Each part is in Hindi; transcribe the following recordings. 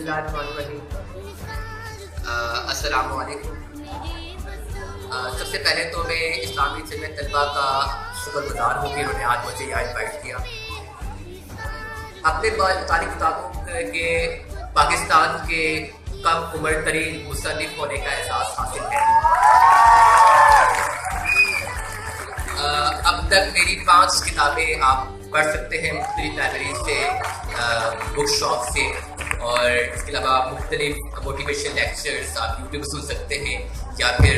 बिस्मिल्लाहिर्रहमानिर्रहीम। अस्सलामु अलैकुम। सबसे पहले तो मैं इस्लामी जमीयत तलबा का शुक्रगुजार हूँ कि उन्होंने आज मुझे यहाँ इन्वाइट किया। अपने तारीख मुताबिक के पाकिस्तान के कम उम्र तरीन मुसन्निफ होने का एहसास हासिल है। अब तक मेरी 5 किताबें आप पढ़ सकते हैं मुख्तलिफ लाइब्रेरी से, बुक शॉप से, और इसके अलावा मुख्तलिफ मोटिवेशन लेक्चर्स आप यूट्यूब सुन सकते हैं या फिर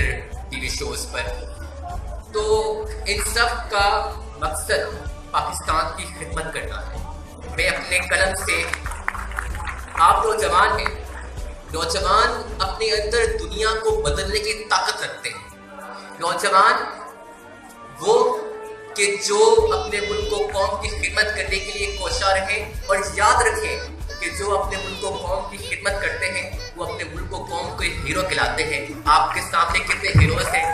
टीवी शोज़ पर। तो इन सब का मकसद पाकिस्तान की खिदमत करना है। मैं अपने कलम से, आप नौजवान हैं, नौजवान अपने अंदर दुनिया को बदलने की ताकत रखते हैं। नौजवान वो कि जो अपने मुल्क को कौम की खिदमत करने के लिए कोशा रहें, और याद रखें कि जो अपने मुल्क को कौम की खिदमत करते हैं वो अपने मुल्क को कौम को हीरो कहलाते हैं। आपके सामने कितने हीरोज हैं,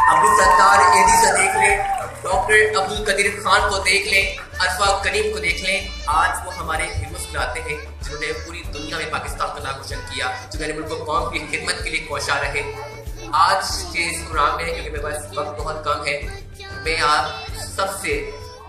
अब्दुल सत्तार एदी से देख लें, डॉक्टर अब्दुल कदीर खान को देख लें, अशफाक करीम को देख लें। आज वो हमारे हीरोज कहलाते हैं जिन्होंने पूरी दुनिया में पाकिस्तान का नाम रोशन किया, जो मेरे मुल्क को कौम की खिदमत के लिए कोशा रहे। आज के इस प्रोग्राम में, क्योंकि मेरे पास वक्त बहुत कम है, मैं आप सबसे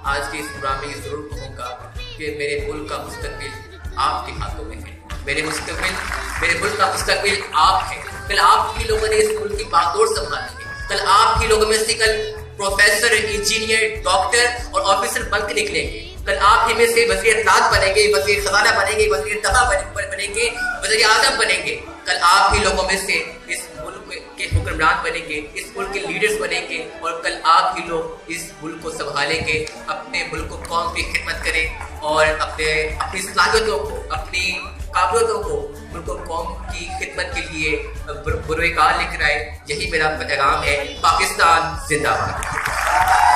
आज के इस प्रोग्राम में ज़रूर कहूँगा कि मेरे मुल्क का मुस्तकबिल आपके हाथों में है। मेरे मुल्क का मुस्तकबिल आप हैं। कल आप ही लोगों ने इस मुल्क की बागडोर संभाली है। कल आप ही लोगों में से कल प्रोफेसर, इंजीनियर, डॉक्टर और ऑफिसर बन के निकलेंगे। कल आप ही में से वज़ीर इत्तलात बनेंगे, वज़ीर खजाना बनेंगे, वज़ीर दफ़ा बनेंगे, वज़ीर आज़म बनेंगे। कल आप ही लोगों में से इस मुल्क के हुक्मरान बनेंगे, इस मुल्क के लीडर्स बनेंगे, और कल आप ही लोग इस मुल्क को संभालेंगे। अपने मुल्क को कौम की खिदमत करें और अपनी सलाहियतों को, अपनी काबिलियतों को मुल्क को कौम की खिदमत के लिए बुरवेकार लेकर आए। यही मेरा पैगाम है। पाकिस्तान जिंदाबाद।